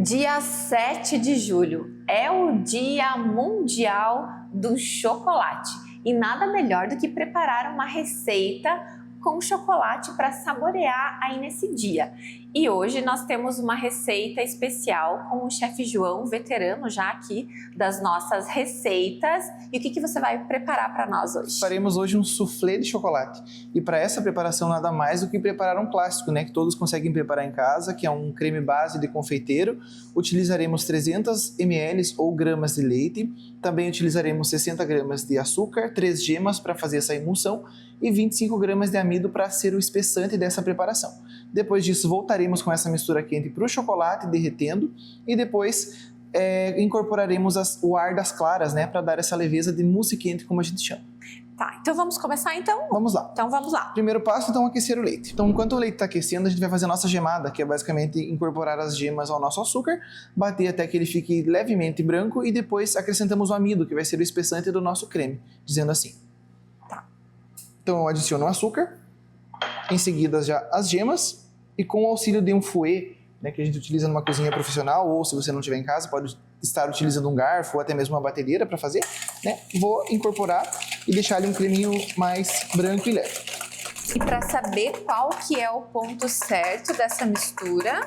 Dia 7 de julho é o Dia Mundial do Chocolate e nada melhor do que preparar uma receita com chocolate para saborear aí nesse dia. E hoje nós temos uma receita especial com o chefe João, veterano já aqui das nossas receitas. E o que você vai preparar para nós hoje? Faremos hoje um soufflé de chocolate. E para essa preparação nada mais do que preparar um clássico, né, que todos conseguem preparar em casa, que é um creme base de confeiteiro. Utilizaremos 300 ml ou gramas de leite. Também utilizaremos 60 gramas de açúcar, 3 gemas para fazer essa emulsão e 25 gramas de amido para ser o espessante dessa preparação. Depois disso, voltaremos com essa mistura quente para o chocolate, derretendo, e depois incorporaremos o ar das claras, né, para dar essa leveza de mousse quente, como a gente chama. Tá, então vamos começar então? Vamos lá. Então vamos lá. Primeiro passo, então, aquecer o leite. Então, enquanto o leite está aquecendo, a gente vai fazer a nossa gemada, que é basicamente incorporar as gemas ao nosso açúcar, bater até que ele fique levemente branco e depois acrescentamos o amido, que vai ser o espessante do nosso creme, dizendo assim. Tá. Então, eu adiciono o açúcar, em seguida já as gemas, e com o auxílio de um fouet, né, que a gente utiliza numa cozinha profissional, ou se você não tiver em casa, pode estar utilizando um garfo ou até mesmo uma batedeira para fazer, né? Vou incorporar e deixar ali um creminho mais branco e leve. E para saber qual que é o ponto certo dessa mistura?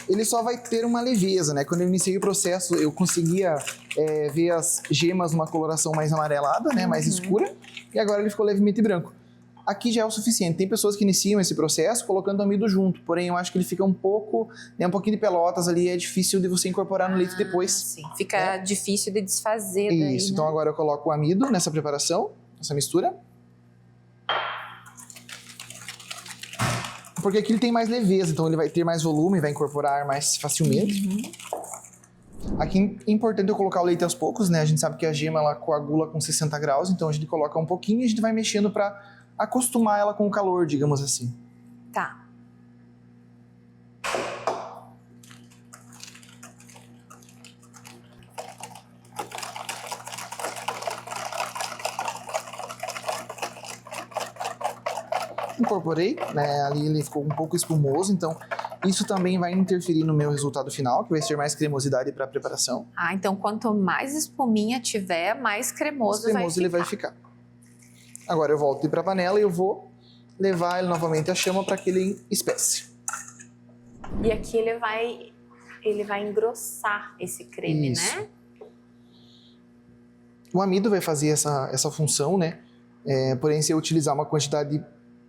Ele só vai ter uma leveza, né? Quando eu iniciei o processo, eu conseguia ver as gemas numa coloração mais amarelada, né? Mais escura, e agora ele ficou levemente branco. Aqui já é o suficiente. Tem pessoas que iniciam esse processo colocando amido junto, porém eu acho que ele fica um pouco, né, um pouquinho de pelotas ali, é difícil de você incorporar no leite depois. Sim, fica difícil de desfazer daí, Isso, né? então agora eu coloco o amido nessa preparação, nessa mistura. Porque aqui ele tem mais leveza, então ele vai ter mais volume, vai incorporar mais facilmente. Aqui é importante eu colocar o leite aos poucos, né? A gente sabe que a gema ela coagula com 60 graus, então a gente coloca um pouquinho e a gente vai mexendo para acostumar ela com o calor, digamos assim. Tá. Incorporei, né? Ali ele ficou um pouco espumoso, então isso também vai interferir no meu resultado final, que vai ser mais cremosidade para a preparação. Ah, então quanto mais espuminha tiver, mais cremoso ele vai ficar. Agora eu volto para a panela e eu vou levar ele novamente à chama para que ele espesse. E aqui ele vai engrossar esse creme, Isso. né? O amido vai fazer essa função, né? Porém, se eu utilizar uma quantidade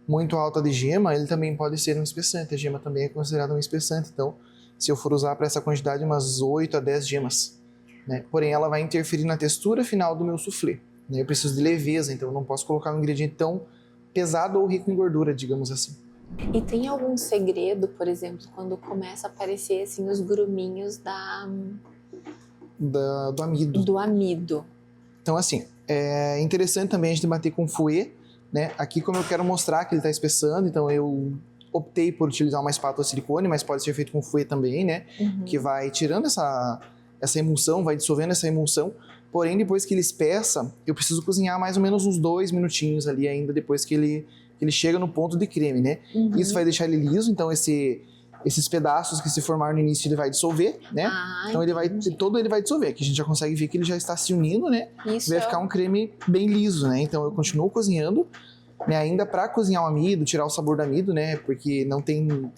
muito alta de gema, ele também pode ser um espessante. A gema também é considerada um espessante, então se eu for usar para essa quantidade umas 8 a 10 gemas, né? Porém, ela vai interferir na textura final do meu soufflé. Né? Eu preciso de leveza, então eu não posso colocar um ingrediente tão pesado ou rico em gordura, digamos assim. E tem algum segredo, por exemplo, quando começa a aparecer assim os gruminhos do amido. Do amido. Então, assim, é interessante também a gente bater com fouet, né? Aqui, como eu quero mostrar que ele está espessando, então eu optei por utilizar uma espátula de silicone, mas pode ser feito com fouet também, né? Que vai tirando essa emulsão, vai dissolvendo essa emulsão. Porém, depois que ele espessa, eu preciso cozinhar mais ou menos uns 2 minutinhos ali ainda, depois que ele chega no ponto de creme, né? Isso vai deixar ele liso, então esses pedaços que se formaram no início ele vai dissolver, né? Então ele vai dissolver. Aqui a gente já consegue ver que ele já está se unindo, né? Isso vai ficar um creme bem liso, né? Então eu continuo cozinhando, né? Ainda para cozinhar o amido, tirar o sabor do amido, né? Porque não tem...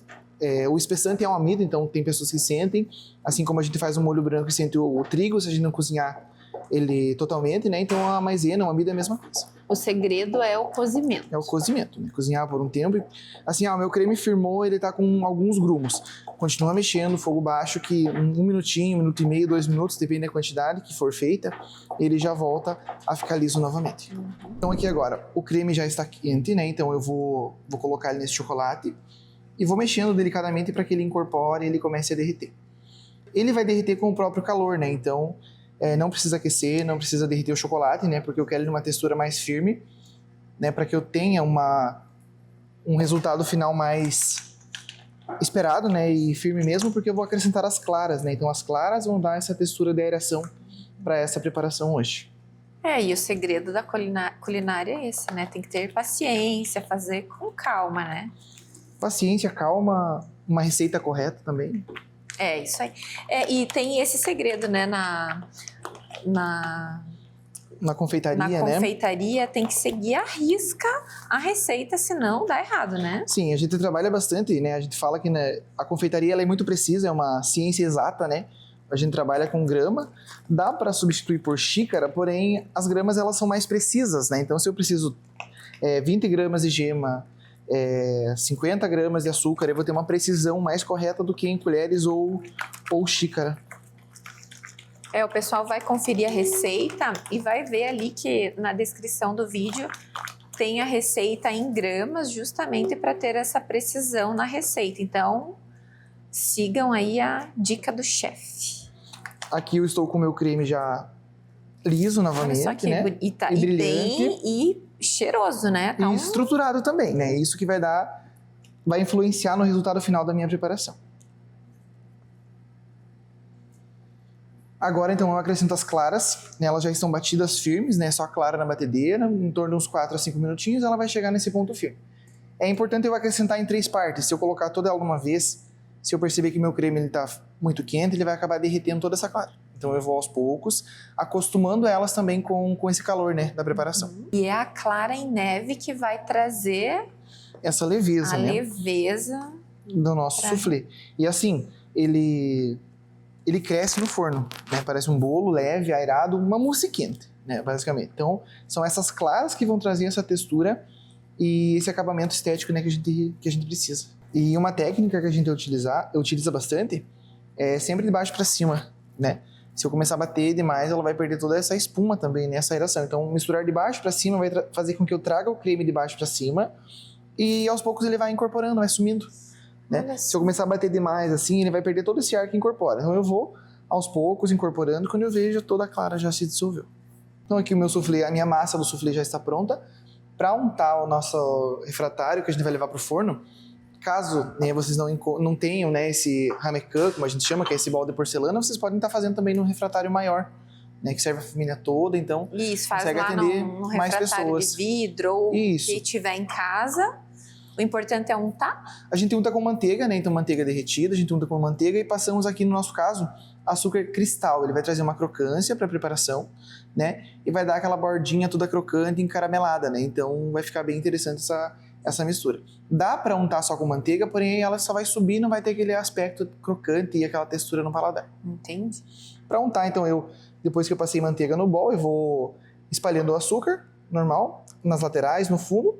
o espessante é um amido, então tem pessoas que sentem, assim como a gente faz um molho branco e sente o trigo, se a gente não cozinhar ele totalmente, né? Então a maisena, o amido é a mesma coisa. O segredo é o cozimento. É o cozimento, né? Cozinhar por um tempo. Assim, o meu creme firmou, ele tá com alguns grumos. Continua mexendo, fogo baixo, que 1 minutinho, 1 minuto e meio, 2 minutos, depende da quantidade que for feita, ele já volta a ficar liso novamente. Então aqui agora, o creme já está quente, né? Então eu vou colocar ele nesse chocolate e vou mexendo delicadamente para que ele incorpore e ele comece a derreter. Ele vai derreter com o próprio calor, né? Então não precisa aquecer, não precisa derreter o chocolate, né? Porque eu quero ele numa textura mais firme, né? Para que eu tenha um resultado final mais esperado, né? E firme mesmo, porque eu vou acrescentar as claras, né? Então as claras vão dar essa textura de aeração para essa preparação hoje. E o segredo da culinária é esse, né? Tem que ter paciência, fazer com calma, né? Paciência, calma, uma receita correta também. É, isso aí. E tem esse segredo, né, na confeitaria, né? confeitaria tem que seguir à risca a receita, senão dá errado, né? Sim, a gente trabalha bastante, né? A gente fala que, né, a confeitaria ela é muito precisa, é uma ciência exata, né? A gente trabalha com grama, dá para substituir por xícara, porém as gramas elas são mais precisas, né? Então se eu preciso 20 gramas de gema, 50 gramas de açúcar, eu vou ter uma precisão mais correta do que em colheres ou xícara. O pessoal vai conferir a receita e vai ver ali que na descrição do vídeo tem a receita em gramas, justamente para ter essa precisão na receita. Então, sigam aí a dica do chefe. Aqui eu estou com o meu creme já liso novamente, Olha só que né? E brilhante. E cheiroso, né? E estruturado também, né? Isso que vai influenciar no resultado final da minha preparação. Agora, então, eu acrescento as claras, né? Elas já estão batidas firmes, né? Só a clara na batedeira, em torno de uns 4 a 5 minutinhos, ela vai chegar nesse ponto firme. É importante eu acrescentar em 3 partes. Se eu colocar toda ela de uma vez, se eu perceber que meu creme está muito quente, ele vai acabar derretendo toda essa clara. Então eu vou aos poucos, acostumando elas também com esse calor, né, da preparação. E é a clara em neve que vai trazer essa leveza, né? leveza do nosso soufflé. E assim, ele cresce no forno, né? Parece um bolo leve, airado, uma mousse quente, né, basicamente. Então, são essas claras que vão trazer essa textura e esse acabamento estético, né, que a gente precisa. E uma técnica que a gente utiliza bastante é sempre de baixo para cima, né? Se eu começar a bater demais, ela vai perder toda essa espuma também, né, essa aeração. Então, misturar de baixo para cima vai fazer com que eu traga o creme de baixo para cima e aos poucos ele vai incorporando, vai sumindo. Né? Se eu começar a bater demais assim, ele vai perder todo esse ar que incorpora. Então eu vou aos poucos incorporando, quando eu vejo toda a clara já se dissolveu. Então aqui o meu soufflé, a minha massa do soufflé já está pronta. Para untar o nosso refratário que a gente vai levar para o forno, caso, né, vocês não tenham, né, esse ramequin, como a gente chama, que é esse balde de porcelana, vocês podem estar fazendo também num refratário maior, né, que serve a família toda, então isso, faz consegue lá atender no mais refratário pessoas. de vidro ou Isso. que tiver em casa. O importante é untar? A gente unta com manteiga, né? Então manteiga derretida, a gente unta com manteiga e passamos aqui no nosso caso açúcar cristal. Ele vai trazer uma crocância para a preparação, né? E vai dar aquela bordinha toda crocante e encaramelada, né? Então vai ficar bem interessante essa mistura. Dá para untar só com manteiga, porém ela só vai subir, não vai ter aquele aspecto crocante e aquela textura no paladar. Entendi. Para untar, então depois que eu passei manteiga no bol, eu vou espalhando o açúcar normal nas laterais, no fundo.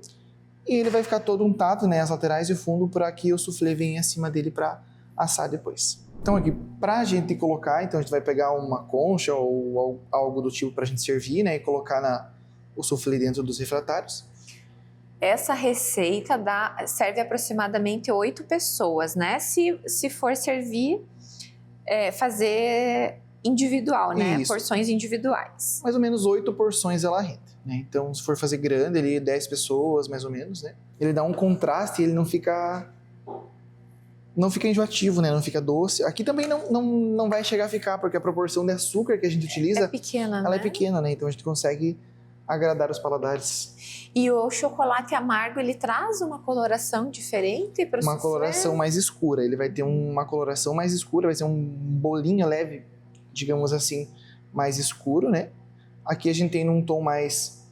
E ele vai ficar todo untado, né, as laterais e o fundo, para que o soufflé venha acima dele para assar depois. Então aqui, para a gente colocar, então a gente vai pegar uma concha ou algo do tipo para a gente servir, né, e colocar o soufflé dentro dos refratários. Essa receita serve aproximadamente 8 pessoas, né? Se for servir, fazer individual, né? Isso. Porções individuais. Mais ou menos 8 porções ela rende. Né? Então, se for fazer grande, ele 10 pessoas, mais ou menos, né? Ele dá um contraste e ele não fica enjoativo, né? Não fica doce. Aqui também não vai chegar a ficar, porque a proporção de açúcar que a gente utiliza... É pequena, né? Ela é pequena, né? Então, a gente consegue agradar os paladares. E o chocolate amargo, ele traz uma coloração diferente para o Uma coloração mais escura. Ele vai ter uma coloração mais escura, vai ser um bolinho leve, digamos assim, mais escuro, né? Aqui a gente tem num tom mais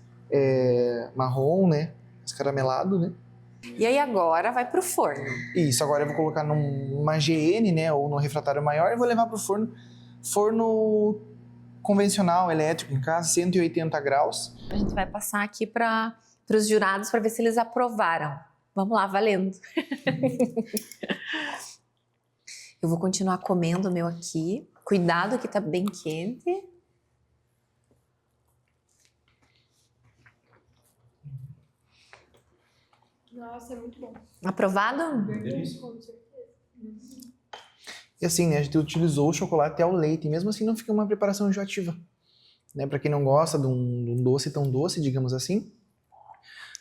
marrom, né? Escaramelado, né? E aí agora vai pro forno. Isso, agora eu vou colocar numa GN, né? Ou no refratário maior e vou levar pro forno. Forno convencional, elétrico, em casa, 180 graus. A gente vai passar aqui para os jurados para ver se eles aprovaram. Vamos lá, valendo. Eu vou continuar comendo o meu aqui. Cuidado que tá bem quente. Nossa, é muito bom. Aprovado? Delícia. E assim, né, a gente utilizou o chocolate ao leite, e mesmo assim não fica uma preparação enjoativa. Né? Para quem não gosta de um doce tão doce, digamos assim,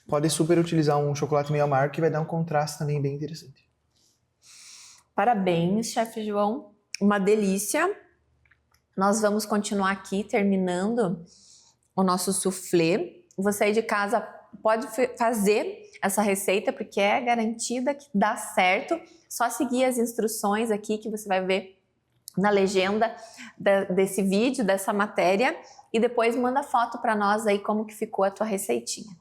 pode super utilizar um chocolate meio amargo que vai dar um contraste também bem interessante. Parabéns, chefe João. Uma delícia. Nós vamos continuar aqui terminando o nosso soufflé. Você aí de casa pode fazer essa receita porque é garantida que dá certo. Só seguir as instruções aqui que você vai ver na legenda desse vídeo, dessa matéria, e depois manda foto para nós aí como que ficou a tua receitinha.